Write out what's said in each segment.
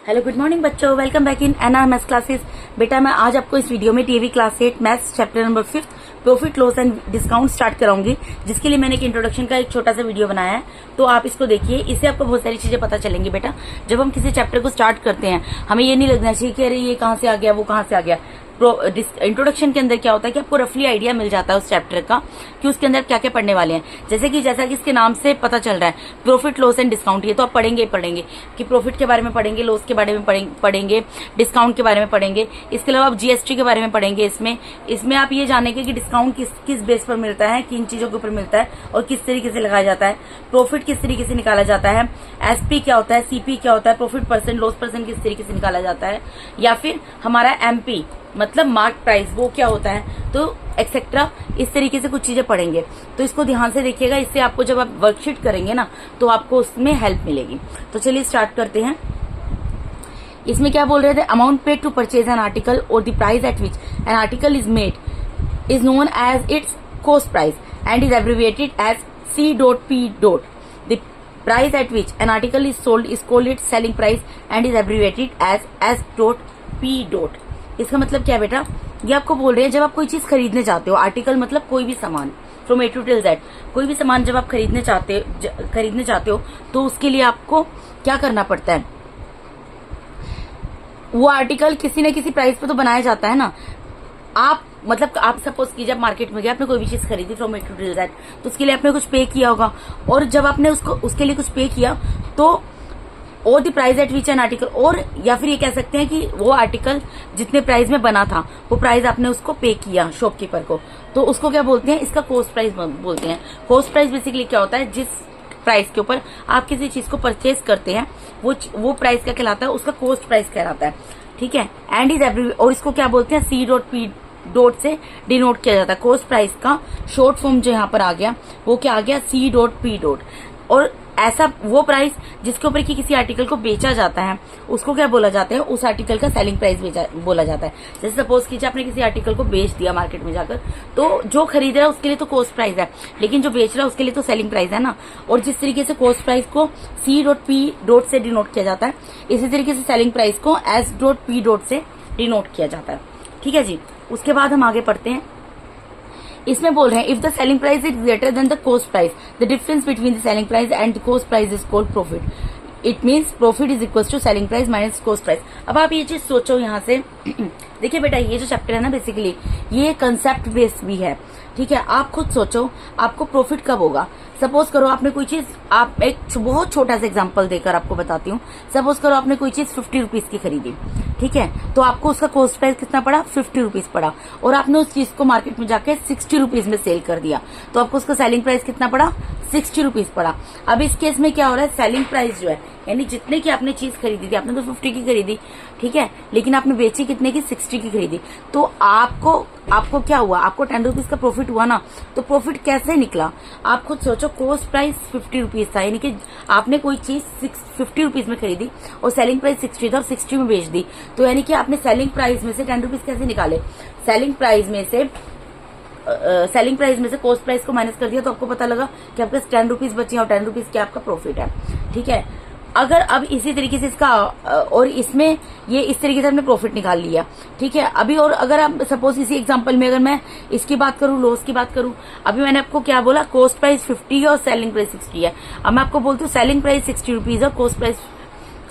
Hello good morning बच्चों, welcome back in NR maths classes. बेटा मैं आज आपको इस वीडियो में TV class 8 maths chapter number 5 profit loss and discount start कराऊंगी, जिसके लिए मैंने एक इंट्रोडक्शन का एक छोटा सा वीडियो बनाया है। तो आप इसको देखिए, इससे आपको बहुत सारी चीजें पता चलेंगी। बेटा जब हम किसी चैप्टर को स्टार्ट करते हैं हमें ये नहीं लगना चाहिए कि अरे ये कहाँ से आ गया वो कहाँ से आ गया। इंट्रोडक्शन के अंदर क्या होता है कि आपको रफली आइडिया मिल जाता है उस चैप्टर का कि उसके अंदर क्या क्या पढ़ने वाले हैं। जैसा कि इसके नाम से पता चल रहा है प्रॉफिट लॉस एंड डिस्काउंट, ये तो आप पढ़ेंगे कि प्रॉफिट के बारे में पढ़ेंगे, लॉस के बारे में पढ़ेंगे, डिस्काउंट के बारे में पढ़ेंगे। इसके अलावा आप जीएसटी के बारे में पढ़ेंगे। इसमें आप ये जानेंगे कि डिस्काउंट किस बेस पर मिलता है, किन चीजों के ऊपर मिलता है और किस तरीके से लगाया जाता है, प्रॉफिट किस तरीके से निकाला जाता है, एसपी क्या होता है, सीपी क्या होता है, प्रॉफिट परसेंट लॉस परसेंट किस तरीके से निकाला जाता है, या फिर हमारा एमपी मतलब मार्क प्राइस वो क्या होता है, तो एक्सेट्रा इस तरीके से कुछ चीजें पढ़ेंगे। तो इसको ध्यान से देखिएगा, इससे आपको जब आप वर्कशीट करेंगे ना तो आपको उसमें हेल्प मिलेगी। तो चलिए स्टार्ट करते हैं। इसमें क्या बोल रहे थे, amount paid to purchase an article और the price at which an article is made is known as its cost price and is abbreviated as C.P. The price at which an article is sold is called its selling price and is abbreviated as S.P. इसका मतलब क्या है बेटा, ये आपको बोल रहे हैं जब आप कोई चीज खरीदने चाहते हो, आर्टिकल मतलब कोई भी सामान फ्रॉम A to Z, कोई भी सामान जब आप खरीदने चाहते हो तो उसके लिए आपको क्या करना पड़ता है, वो आर्टिकल किसी न किसी प्राइस पे तो बनाया जाता है ना। आप सपोज कीजिए आप मार्केट में गए, आपने कोई भी चीज खरीदी फ्रॉम A to Z, तो उसके लिए आपने कुछ पे किया होगा, और जब आपने उसके लिए कुछ पे किया तो और the price at which an article, और या फिर ये कह सकते हैं कि वो आर्टिकल जितने प्राइस में बना था वो प्राइस आपने उसको पे किया शॉपकीपर को, तो उसको क्या बोलते हैं, इसका कॉस्ट प्राइस बोलते हैं। कॉस्ट प्राइस बेसिकली क्या होता है, जिस प्राइस के ऊपर आप किसी चीज को परचेज करते हैं वो प्राइस क्या कहलाता है, उसका कॉस्ट प्राइस कहलाता है। ठीक है, एंड इज एवरी, और इसको क्या बोलते हैं, C.P. से डिनोट किया जाता है। कॉस्ट प्राइस का शॉर्ट फॉर्म जो यहाँ पर आ गया वो क्या आ गया, C.P. और ऐसा वो प्राइस जिसके ऊपर की किसी आर्टिकल को बेचा जाता है उसको क्या बोला जाता है, उस आर्टिकल का सेलिंग प्राइस बोला जाता है। जैसे सपोज कीजिए आपने किसी आर्टिकल को बेच दिया मार्केट में जाकर, तो जो खरीद रहा है उसके लिए तो कॉस्ट प्राइस है, लेकिन जो बेच रहा है उसके लिए तो सेलिंग प्राइस है ना। और जिस तरीके से कॉस्ट प्राइस को C.P. से डिनोट किया जाता है, इसी तरीके से सेलिंग प्राइस को S.P. से डिनोट किया जाता है। ठीक है जी, उसके बाद हम आगे पढ़ते हैं। इसमें बोल रहे हैं if the selling price is greater than the cost price the difference between the selling price and the cost price is called profit. It means profit is equal to selling price minus cost price. अब आप ये चीज सोचो यहाँ से देखिए बेटा, ये जो चैप्टर है ना बेसिकली ये कंसेप्ट बेस्ड भी है। ठीक है, आप खुद सोचो आपको प्रॉफिट कब होगा। सपोज करो आपने कोई चीज, आप एक बहुत छोटा सा एग्जांपल देकर आपको बताती हूँ। सपोज करो आपने कोई चीज 50 रुपीज की खरीदी, ठीक है, तो आपको उसका कॉस्ट प्राइस कितना पड़ा, 50 रुपीज पड़ा, और आपने उस चीज को मार्केट में जाके 60 रुपीज में सेल कर दिया, तो आपको उसका सेलिंग प्राइस कितना पड़ा, 60 रुपीज पड़ा। अब इस केस में क्या हो रहा है, सेलिंग प्राइस जो है यानी जितने की आपने चीज खरीदी थी, आपने तो 50 की खरीदी, ठीक है, लेकिन आपने बेची कितने की, 60 की खरीदी, तो आपको क्या हुआ, आपको 10 रुपीज का प्रॉफिट हुआ ना। तो प्रॉफिट कैसे निकला, आप खुद सोचो। कॉस्ट प्राइस 50 रुपीज था, यानी कि आपने कोई चीज 50 रुपीज में खरीदी और सेलिंग प्राइस 60 था और 60 में बेच दी, तो यानी कि आपने सेलिंग प्राइस में से 10 रुपीज कैसे निकाले, सेलिंग प्राइस में से कॉस्ट प्राइस को माइनस कर दिया, तो आपको पता लगा कि आपके 10 रुपीज बचे और 10 रुपीज क्या आपका प्रॉफिट है। ठीक है, अगर अब इसी तरीके से इसका और इसमें ये इस तरीके से हमने प्रॉफिट निकाल लिया। ठीक है, अभी और अगर आप सपोज इसी एग्जांपल में अगर मैं इसकी बात करूं, लॉस की बात करूं, अभी मैंने आपको क्या बोला, कॉस्ट प्राइस 50 है और सेलिंग प्राइस 60 है। अब मैं आपको बोलती हूँ सेलिंग प्राइस 60 रुपीज और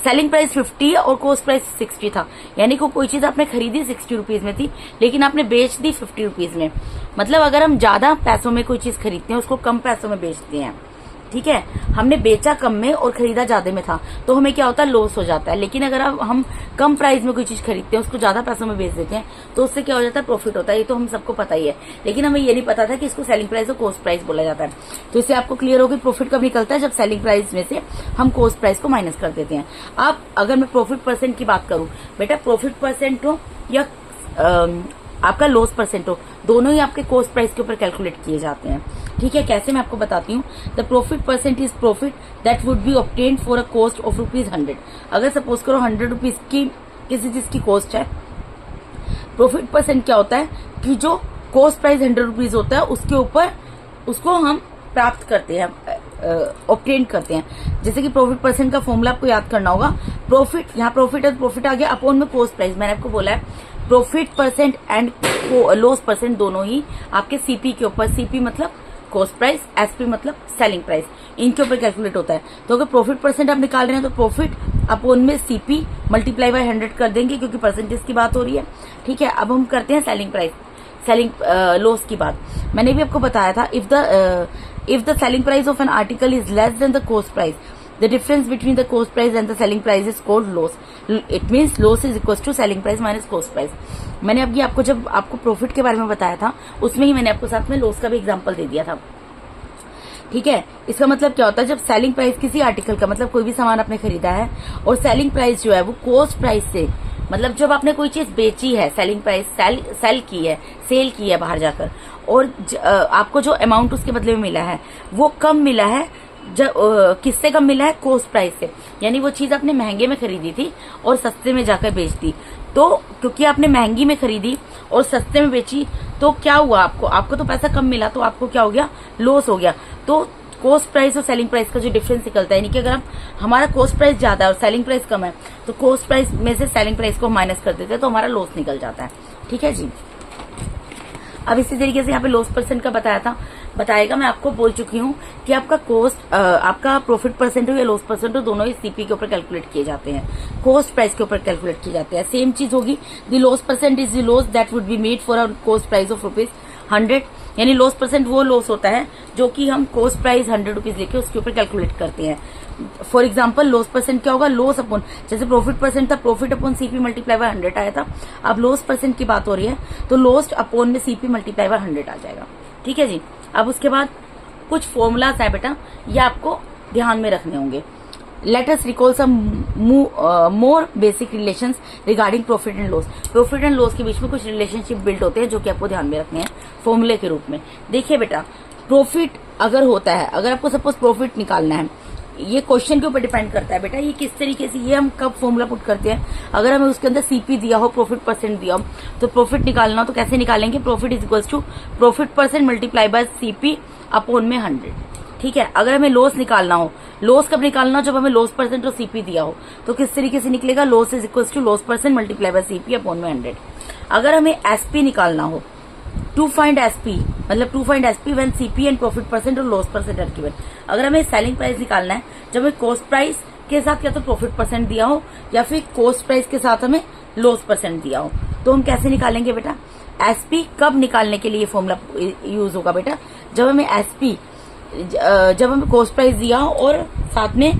सेलिंग प्राइस 50 और कॉस्ट प्राइस 60 था, यानी कि कोई चीज आपने खरीदी 60 रुपीज में थी लेकिन आपने बेच दी 50 रुपीज में। मतलब अगर हम ज्यादा पैसों में कोई चीज खरीदते हैं उसको कम पैसों में बेचते हैं। ठीक है, हमने बेचा कम में और खरीदा ज्यादा में था, तो हमें क्या होता है, लॉस हो जाता है। लेकिन अगर हम कम प्राइस में कोई चीज खरीदते हैं उसको ज्यादा पैसों में बेच देते हैं तो उससे क्या हो जाता है, प्रॉफिट होता है। ये तो हम सबको पता ही है, लेकिन हमें ये नहीं पता था कि इसको सेलिंग प्राइस और कॉस्ट प्राइस बोला जाता है। तो इससे आपको क्लियर होगी प्रॉफिट कब निकलता है, जब सेलिंग प्राइस में से हम कॉस्ट प्राइस को माइनस कर देते हैं। अब अगर मैं प्रॉफिट परसेंट की बात करूं, बेटा प्रॉफिट परसेंट हो या आपका लॉस परसेंट हो, दोनों ही आपके कॉस्ट प्राइस के ऊपर कैलकुलेट किए जाते हैं। ठीक है, कैसे मैं आपको बताती हूँ। The profit percent is profit that would be obtained for a cost of ₹100। अगर सपोज करो 100 रुपीज की किसी चीज की कॉस्ट है, प्रॉफिट परसेंट क्या होता है कि जो कॉस्ट प्राइस 100 रुपीज होता है उसके ऊपर उसको हम प्राप्त करते हैं, ऑब्टेन करते हैं। जैसे कि प्रॉफिट परसेंट का फॉर्मूला आपको याद करना होगा। प्रॉफिट, यहाँ प्रॉफिट है तो प्रॉफिट आ गया अपॉन में कॉस्ट प्राइस। मैंने आपको बोला है profit percent and loss percent दोनों ही आपके सीपी के ऊपर, सीपी मतलब कॉस्ट प्राइस, एसपी मतलब सेलिंग प्राइस, इनके ऊपर कैलकुलेट होता है। तो अगर प्रॉफिट परसेंट आप निकाल रहे हैं तो प्रॉफिट अपॉन में सीपी मल्टीप्लाई बाय 100 कर देंगे, क्योंकि परसेंटेज की बात हो रही है। ठीक है, अब हम करते हैं सेलिंग प्राइस, सेलिंग लॉस की बात। मैंने भी आपको बताया था, if the selling price of an article is less than the cost price, the difference between the cost price and the selling price is called loss. It means loss is equals to selling price minus cost price. मैंने अब ये आपको जब आपको profit के बारे में बताया था, उसमें ही मैंने आपको साथ में लॉस का भी एग्जांपल दे दिया था। ठीक है, इसका मतलब क्या होता है, जब सेलिंग प्राइस किसी आर्टिकल का, मतलब कोई भी सामान आपने खरीदा है और सेलिंग प्राइस जो है वो कॉस्ट प्राइस से, मतलब जब आपने कोई चीज बेची है, सेलिंग प्राइस सेल की है बाहर जाकर, और आपको जो अमाउंट उसके बदले में मिला है वो कम मिला है, जब किससे कम मिला है, कॉस्ट प्राइस से। यानी वो चीज आपने महंगे में खरीदी थी और सस्ते में जाकर बेच दी, तो क्योंकि आपने महंगी में खरीदी और सस्ते में बेची तो क्या हुआ, आपको तो पैसा कम मिला, तो आपको क्या हो गया, लॉस हो गया। तो कॉस्ट प्राइस और सेलिंग प्राइस का जो डिफरेंस निकलता है, यानी कि अगर हमारा कॉस्ट प्राइस ज्यादा है और सेलिंग प्राइस कम है तो कॉस्ट प्राइस में से सेलिंग प्राइस को माइनस कर देते हैं, तो हमारा लॉस निकल जाता है। ठीक है जी। अब इसी तरीके से यहाँ पे लॉस परसेंट का बताएगा, मैं आपको बोल चुकी हूँ कि आपका कॉस्ट, आपका प्रॉफिट परसेंट हो या लॉस परसेंट हो, दोनों ही सीपी के ऊपर कैलकुलेट किए जाते हैं, कॉस्ट प्राइस के ऊपर कैलकुलेट किए जाते हैं। सेम चीज होगी, the loss percent is the loss that would be made for a cost price of ₹100। यानी लॉस परसेंट वो लॉस होता है जो कि हम कॉस्ट प्राइस ₹100 लेके उसके ऊपर कैलकुलेट करते हैं। फॉर एग्जाम्पल लॉस परसेंट क्या होगा, लॉस अपॉन, जैसे प्रॉफिट परसेंट था, profit upon CP multiply by 100 आया था। अब लॉस परसेंट की बात हो रही है तो लॉस अपॉन में सीपी मल्टीप्लाई बाय 100 आ जाएगा। ठीक है जी। अब उसके बाद कुछ फॉर्मूलाज है बेटा, ये आपको ध्यान में रखने होंगे। Let us recall some more basic relations regarding profit and loss. Profit and loss के बीच में कुछ रिलेशनशिप बिल्ड होते हैं जो कि आपको ध्यान में रखने हैं फॉर्मूले के रूप में। देखिए बेटा, प्रॉफिट अगर होता है, अगर आपको सपोज प्रॉफिट निकालना है, ये क्वेश्चन के ऊपर डिपेंड करता है बेटा, ये किस तरीके से, ये हम कब फॉर्मूला पुट करते हैं। अगर हमें उसके अंदर सीपी दिया हो, प्रॉफिट परसेंट दिया हो, तो प्रॉफिट निकालना हो तो कैसे निकालेंगे, profit is equals to profit percent multiply by CP upon में 100। ठीक है, अगर हमें लॉस निकालना हो, लॉस कब निकालना हो, जब हमें लॉस परसेंट और सीपी दिया हो, तो किस तरीके से निकलेगा, loss is equals to loss percent multiply by CP upon में 100। अगर हमें एसपी निकालना हो, टू फाइंड एसपी, मतलब to find SP when CP and profit percent और लॉस परसेंट आर गिवन। अगर हमें सेलिंग प्राइस निकालना है जब हमें कॉस्ट प्राइस के साथ या तो प्रॉफिट परसेंट दिया हो या फिर कॉस्ट प्राइस के साथ हमें लॉस परसेंट दिया हो, तो हम कैसे निकालेंगे बेटा, एसपी कब निकालने के लिए फॉर्मूला यूज होगा बेटा, जब हमें एसपी, जब हमें कॉस्ट प्राइस दिया हो और साथ में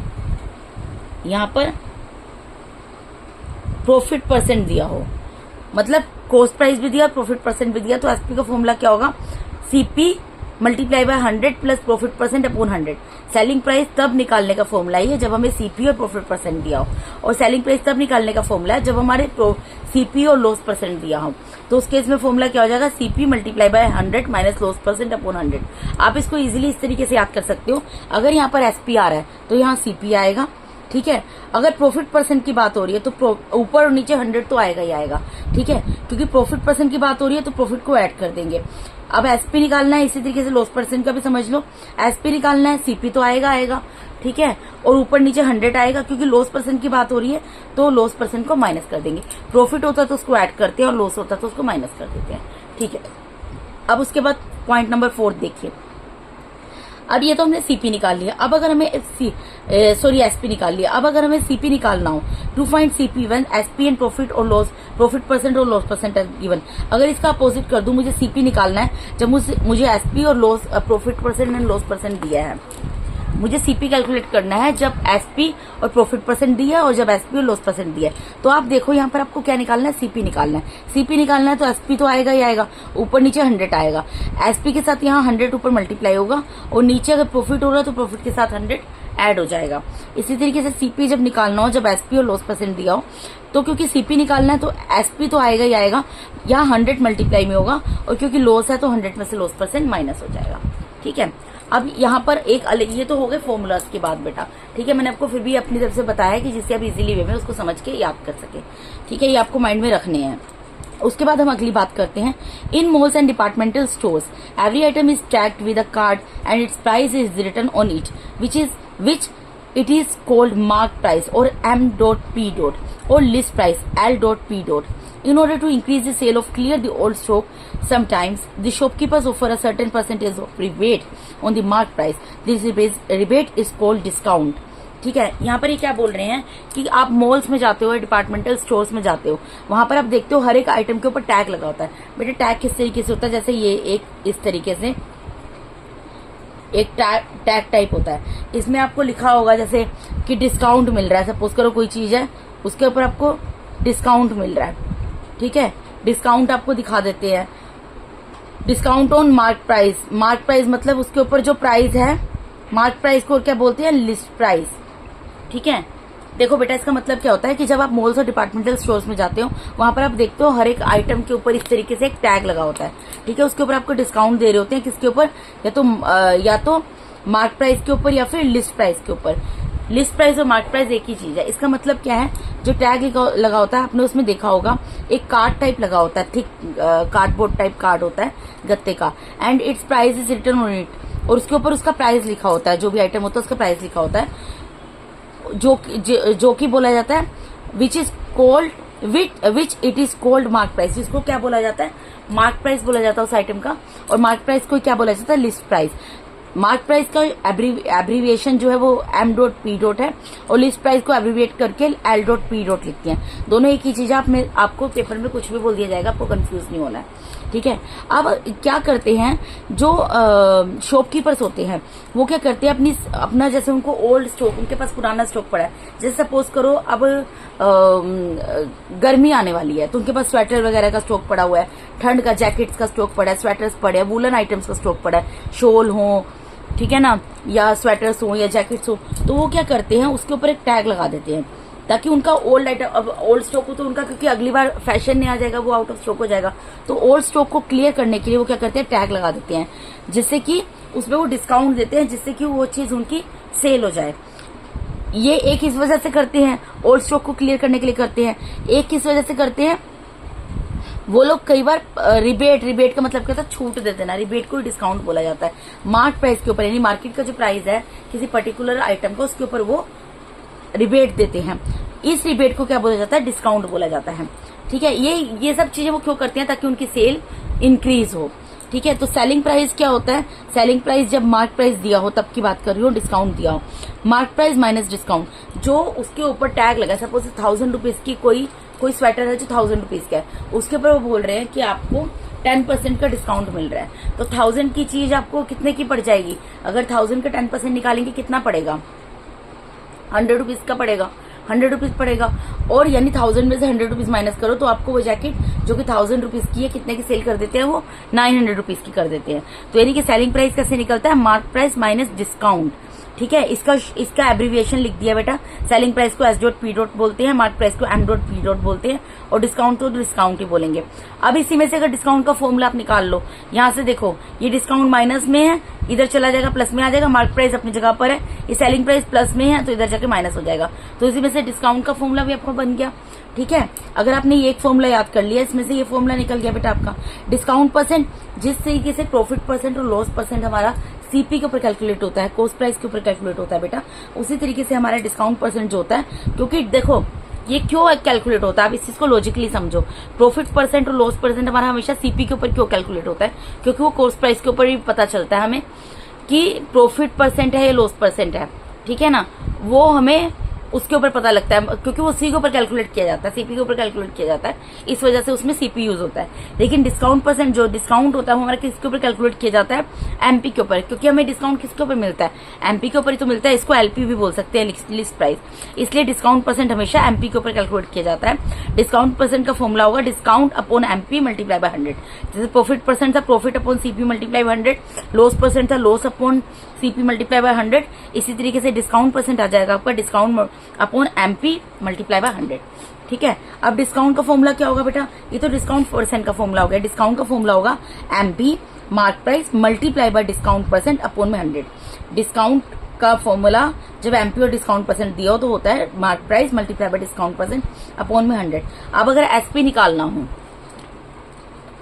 यहां पर प्रॉफिट परसेंट दिया हो, मतलब कॉस्ट प्राइस भी दिया, प्रॉफिट परसेंट भी दिया, तो एसपी का फॉर्मूला क्या होगा, CP multiply by 100 plus profit percent upon 100। Selling price तब निकालने का फॉर्मूला है जब हमें सीपी और प्रॉफिट परसेंट दिया हो, और सेलिंग प्राइस तब निकालने का फॉर्मूला है जब हमारे सीपी और लॉस परसेंट दिया हो। तो उस केस में फॉर्मूला क्या हो जाएगा, CP multiply by 100 minus loss percent upon 100। आप इसको इजीली इस तरीके से याद कर सकते हो, अगर यहाँ पर एसपी आ रहा है तो यहाँ सीपी आएगा। ठीक है, अगर प्रॉफिट परसेंट की बात हो रही है तो ऊपर और नीचे 100 तो आएगा ही आएगा। ठीक है, क्योंकि प्रॉफिट परसेंट की बात हो रही है तो प्रॉफिट को ऐड कर देंगे। अब एसपी निकालना है, इसी तरीके से लॉस परसेंट का भी समझ लो, एसपी निकालना है, सीपी तो आएगा। ठीक है, और ऊपर नीचे 100 आएगा, क्योंकि लॉस परसेंट की बात हो रही है तो लॉस परसेंट को माइनस कर देंगे। प्रॉफिट होता है तो उसको ऐड करते हैं और लॉस होता है तो उसको माइनस कर देते हैं। ठीक है, अब उसके बाद पॉइंट नंबर 4 देखिए। अब ये तो हमने सीपी निकाल लिया, अब अगर हमें एसपी निकाल लिया। अब अगर हमें सीपी निकालना हो, to find CP when SP and profit और लॉस, प्रॉफिट परसेंट और लॉस परसेंट आर गिवन। अगर इसका अपोजिट कर दूं, मुझे सीपी निकालना है जब मुझे एसपी और loss, profit percent and loss percent दिया है। मुझे सीपी कैलकुलेट करना है जब एसपी और प्रॉफिट परसेंट दिया है और जब एसपी और लॉस परसेंट दिया है। तो आप देखो यहाँ पर आपको क्या निकालना है, सीपी निकालना है। सीपी निकालना है तो एसपी तो आएगा ही आएगा, ऊपर नीचे 100 आएगा, एसपी के साथ यहाँ 100 ऊपर मल्टीप्लाई होगा, और नीचे अगर प्रॉफिट हो रहा है तो प्रॉफिट के साथ 100 ऐड हो जाएगा। इसी तरीके से सीपी जब निकालना हो जब एसपी और लॉस परसेंट दिया हो, तो क्योंकि सीपी निकालना है तो एसपी तो आएगा ही आएगा, यहाँ 100 मल्टीप्लाई में होगा, और क्योंकि लॉस है तो 100 में से लॉस परसेंट माइनस हो जाएगा। ठीक है, अब यहाँ पर एक अलग, ये तो हो गए फॉर्मूलाज की बात बेटा। ठीक है, मैंने आपको फिर भी अपनी तरफ से बताया कि जिससे आप इजीली वे में उसको समझ के याद कर सके। ठीक है, ये आपको माइंड में रखने हैं। उसके बाद हम अगली बात करते हैं, in malls and departmental stores every item is tagged with a card and its price is written on it which it is called mark price or M.P. or list price L.P. In order to increase the sale of clear the old stock, sometimes the shopkeepers offer a certain percentage of rebate on the mark price. This rebate is called discount. ठीक है, यहाँ पर ये क्या बोल रहे हैं कि आप मॉल्स में जाते हो, डिपार्टमेंटल स्टोर्स में जाते हो, वहां पर आप देखते हो हर एक आइटम के ऊपर टैग लगा होता है। बेटे टैग किस तरीके से होता है, जैसे ये एक इस तरीके से एक टैग टाइप होता है, इसमें आपको लिखा होगा जैसे कि डिस्काउंट मिल रहा है। सपोज करो कोई चीज है, उसके ऊपर आपको डिस्काउंट मिल रहा है, ठीक है, डिस्काउंट आपको दिखा देते हैं। Discount on mark price, mark price मतलब उसके ऊपर जो प्राइस है, मार्क प्राइस को क्या बोलते हैं, लिस्ट प्राइस। ठीक है, देखो बेटा इसका मतलब क्या होता है कि जब आप मॉल्स और डिपार्टमेंटल स्टोर्स में जाते हो, वहां पर आप देखते हो हर एक आइटम के ऊपर इस तरीके से एक टैग लगा होता है। ठीक है, उसके ऊपर आपको डिस्काउंट दे रहे होते हैं, किसके ऊपर, या तो मार्क प्राइस के ऊपर या फिर लिस्ट प्राइस के ऊपर। लिस्ट प्राइस और मार्क प्राइस एक ही चीज है। इसका मतलब क्या है, जो टैग लगा होता है, आपने उसमें देखा होगा एक कार्ड टाइप लगा होता है, थिक कार्डबोर्ड टाइप कार्ड होता है गत्ते का, and its price is written on it, और उसके ऊपर उसका प्राइस लिखा होता है, जो भी आइटम होता है उसका प्राइस लिखा होता है, जो कि बोला जाता है which it is cold mark price. इसको क्या बोला जाता है, मार्क प्राइस बोला जाता है उस आइटम का, और मार्क प्राइस को क्या बोला जाता है, लिस्ट प्राइस। मार्क प्राइस का एब्रीविएशन जो है वो M.P. है, और लिस्ट प्राइस को एब्रीविएट करके L.P. लिखते हैं। दोनों एक ही चीज है, आपको पेपर में कुछ भी बोल दिया जाएगा, आपको कंफ्यूज नहीं होना है। ठीक है, अब क्या करते हैं जो शॉपकीपर्स होते हैं, वो क्या करते हैं, अपना जैसे उनको ओल्ड स्टॉक, उनके पास पुराना स्टॉक पड़ा है, जैसे सपोज करो अब गर्मी आने वाली है, तो उनके पास स्वेटर वगैरह का स्टॉक पड़ा हुआ है, ठंड का जैकेट्स का स्टॉक पड़ा है, स्वेटर्स पड़े हैं, वुलन आइटम्स का स्टॉक पड़ा है, शॉल हो, ठीक है ना, या स्वेटर्स हो या जैकेट्स हो, तो वो क्या करते हैं उसके ऊपर एक टैग लगा देते हैं, ताकि उनका ओल्ड आइटम, अब ओल्ड स्टॉक हो तो उनका, क्योंकि अगली बार फैशन नहीं आ जाएगा, वो आउट ऑफ स्टॉक हो जाएगा, तो ओल्ड स्टॉक को क्लियर करने के लिए वो क्या करते हैं, टैग लगा देते हैं, जिससे कि उसमें वो डिस्काउंट देते हैं, जिससे कि वो चीज उनकी सेल हो जाए। ये एक इस वजह से करते हैं, ओल्ड स्टॉक को क्लियर करने के लिए करते हैं। एक किस वजह से करते हैं, वो लोग कई बार रिबेट का मतलब क्या होता है, छूट दे देना, रिबेट को डिस्काउंट बोला जाता है। मार्क प्राइस के ऊपर, यानी मार्केट का जो प्राइस है किसी पर्टिकुलर आइटम का, उसके ऊपर वो रिबेट देते हैं। इस रिबेट को क्या बोला जाता है, डिस्काउंट बोला जाता है। ठीक है, ये सब चीजें वो क्यों करते हैं, ताकि उनकी सेल इंक्रीज हो। ठीक है, तो सेलिंग प्राइस क्या होता है, सेलिंग प्राइस जब मार्क प्राइस दिया हो तब की बात कर रही हूँ, डिस्काउंट दिया हो। मार्क प्राइस माइनस डिस्काउंट, जो उसके ऊपर टैग लगा, सपोज 1000 रुपीज की कोई स्वेटर है जो 1000 रुपीज का है, उसके ऊपर वो बोल रहे हैं कि आपको 10% का डिस्काउंट मिल रहा है, तो 1000 की चीज आपको कितने की पड़ जाएगी, अगर 1000 का 10% निकालेंगे कितना पड़ेगा, 100 रुपीज का पड़ेगा, 100 रुपीज पड़ेगा, और यानी 1000 में से 100 रुपीज माइनस करो तो आपको वो जैकेट जो कि 1000 रुपीज की है, कितने की सेल कर देते हैं, वो 900 रुपीज की कर देते हैं। तो यानी कि सेलिंग प्राइस कैसे निकलता है, मार्क प्राइस माइनस डिस्काउंट। ठीक है, इसका एब्रीविएशन लिख दिया बेटा, सेलिंग प्राइस को S.P. बोलते हैं, मार्क प्राइस को M.P. बोलते हैं, और डिस्काउंट तो डिस्काउंट ही बोलेंगे। अब इसी में से अगर डिस्काउंट का फॉर्मूला आप निकाल लो, यहां से देखो ये डिस्काउंट माइनस में है, इधर चला जाएगा प्लस में आ जाएगा, मार्क प्राइस अपनी जगह पर है, ये सेलिंग प्राइस प्लस में है तो इधर जाके माइनस हो जाएगा, तो इसी में से डिस्काउंट का फॉर्मूला भी आपको बन गया। ठीक है, अगर आपने ये एक फॉर्मूला याद कर लिया, इसमें से ये फॉर्मूला निकल गया बेटा आपका। डिस्काउंट परसेंट, जिस तरीके से प्रॉफिट परसेंट और लॉस परसेंट हमारा सीपी के ऊपर कैलकुलेट होता है, कॉस्ट प्राइस के ऊपर कैलकुलेट होता है बेटा, उसी तरीके से हमारा डिस्काउंट परसेंट जो होता है, क्योंकि देखो ये क्यों कैलकुलेट होता है, आप इस चीज को लॉजिकली समझो। प्रॉफिट परसेंट और लॉस परसेंट हमारा हमेशा सीपी के ऊपर क्यों कैलकुलेट होता है, क्योंकि वो कॉस्ट प्राइस के ऊपर भी पता चलता है हमें कि प्रॉफिट परसेंट है या लॉस परसेंट है। ठीक है ना, वो हमें उसके ऊपर पता लगता है, क्योंकि वो सी के ऊपर कैलकुलेट किया जाता है, सीपी के ऊपर कैलकुलेट किया जाता है, इस वजह से उसमें सीपी यूज होता है। लेकिन डिस्काउंट परसेंट, जो डिस्काउंट होता है वो हमारा किसके ऊपर कैलकुलेट किया जाता है, एमपी के ऊपर, क्योंकि हमें डिस्काउंट किसके ऊपर मिलता है, एमपी के ऊपर ही तो मिलता है। इसको एलपी भी बोल सकते हैं, लिस्ट प्राइस, इसलिए डिस्काउंट परसेंट हमेशा एमपी के ऊपर कैलकुलेट किया जाता है। डिस्काउंट परसेंट का फॉर्मूला होगा discount upon MP multiply by 100। जैसे प्रॉफिट परसेंट था profit upon CP multiply by 100, loss percent था loss upon CP multiply by 100, इसी तरीके से डिस्काउंट परसेंट आ जाएगा आपका discount upon MP multiply by 100। ठीक है, अब डिस्काउंट का फॉर्मूला क्या होगा बेटा, ये तो डिस्काउंट परसेंट का फॉर्मूला हो गया, डिस्काउंट का फॉर्मूला होगा MP mark price multiply by discount percent upon में 100। डिस्काउंट का फॉर्मूला जब एमपी और डिस्काउंट परसेंट दिया हो तो होता है mark price multiply by discount percent upon में 100। अब अगर एसपी निकालना हो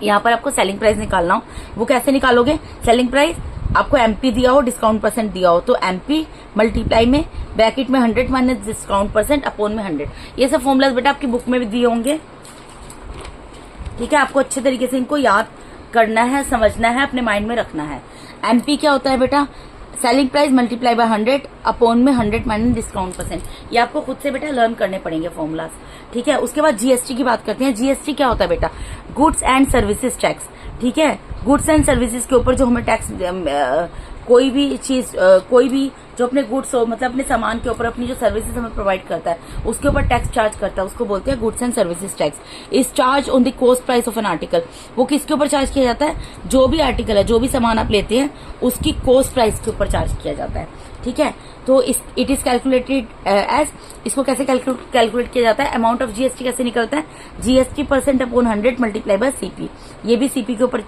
यहाँ पर आपको सेलिंग प्राइस निकालना हो, वो कैसे निकालोगे? सेलिंग प्राइस आपको एमपी दिया हो, डिस्काउंट परसेंट दिया हो, तो एमपी मल्टीप्लाई में ब्रैकेट में 100 माइनस डिस्काउंट परसेंट अपॉन में 100। ये सब फॉर्मूलाज बेटा आपकी बुक में भी दिए होंगे, ठीक है। आपको अच्छे तरीके से इनको याद करना है, समझना है, अपने माइंड में रखना है। एमपी क्या होता है बेटा? Selling price multiply by 100 upon में 100 माइनस डिस्काउंट परसेंट। ये आपको खुद से बेटा लर्न करने पड़ेंगे फॉर्मूलाज, ठीक है। उसके बाद जीएसटी की बात करते हैं। जीएसटी क्या होता है बेटा? गुड्स एंड सर्विसेज टैक्स, ठीक है। गुड्स एंड सर्विसेज के ऊपर जो हमें टैक्स, कोई भी चीज, कोई भी जो अपने गुड्स हो, मतलब अपने सामान के ऊपर अपनी जो सर्विसेज हमें प्रोवाइड करता है उसके ऊपर टैक्स चार्ज करता है, उसको बोलते हैं गुड्स एंड सर्विसेज टैक्स। इस charge on the cost price of an article, वो किसके ऊपर चार्ज किया जाता है? जो भी आर्टिकल है, जो भी सामान आप लेते हैं उसकी कॉस्ट प्राइस के ऊपर चार्ज किया जाता है, ठीक है। तो इट इज कैलकुलेटेड एज, इसको कैसे कैलकुलेट किया जाता है? अमाउंट ऑफ जीएसटी कैसे निकलता है? GST percent upon 100 multiply by CP, ये भी सीपी के ऊपर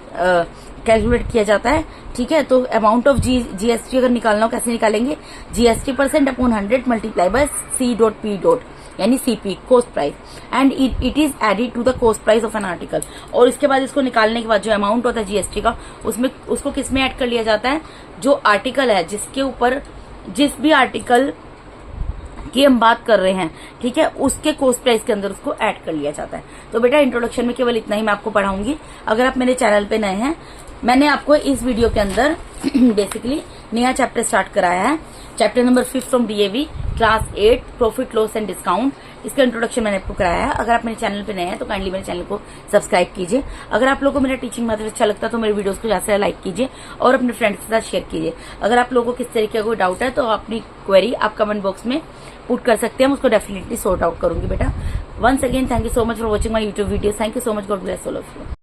कैलकुलेट किया जाता है, ठीक है। तो अमाउंट ऑफ जीएसटी अगर निकालना हो कैसे निकालेंगे? GST percent upon 100 multiply by C dot P dot, यानी CP cost price, and it is added to the cost price of an article. और इसके बाद इसको निकालने के बाद जो अमाउंट होता है जीएसटी का, उसमें उसको किस में ऐड कर लिया जाता है? जो आर्टिकल है, जिसके ऊपर, जिस भी आर्टिकल की हम बात कर रहे हैं, ठीक है, उसके कॉस्ट प्राइस के अंदर उसको ऐड कर लिया जाता है। तो बेटा इंट्रोडक्शन में केवल इतना ही मैं आपको पढ़ाऊंगी। अगर आप मेरे चैनल पे नए हैं, मैंने आपको इस वीडियो के अंदर बेसिकली नया चैप्टर स्टार्ट कराया है, chapter number 5 from DAV class 8 profit loss and discount. इसका इंट्रोडक्शन मैंने आपको कराया है। अगर आप मेरे चैनल पे नए हैं तो काइंडली मेरे चैनल को सब्सक्राइब कीजिए। अगर आप लोगों को मेरा टीचिंग मेथड अच्छा लगता है तो मेरे वीडियोस को ज्यादा से लाइक कीजिए और अपने फ्रेंड्स के साथ शेयर कीजिए। अगर आप लोगों को किस तरीके का कोई डाउट है तो अपनी क्वेरी आप कमेंट बॉक्स में पुट कर सकते हैं, उसको डेफिनेटली सॉर्ट आउट करूंगी बेटा। Once again thank you so much for watching my YouTube video. Thank you so much, God bless all of you.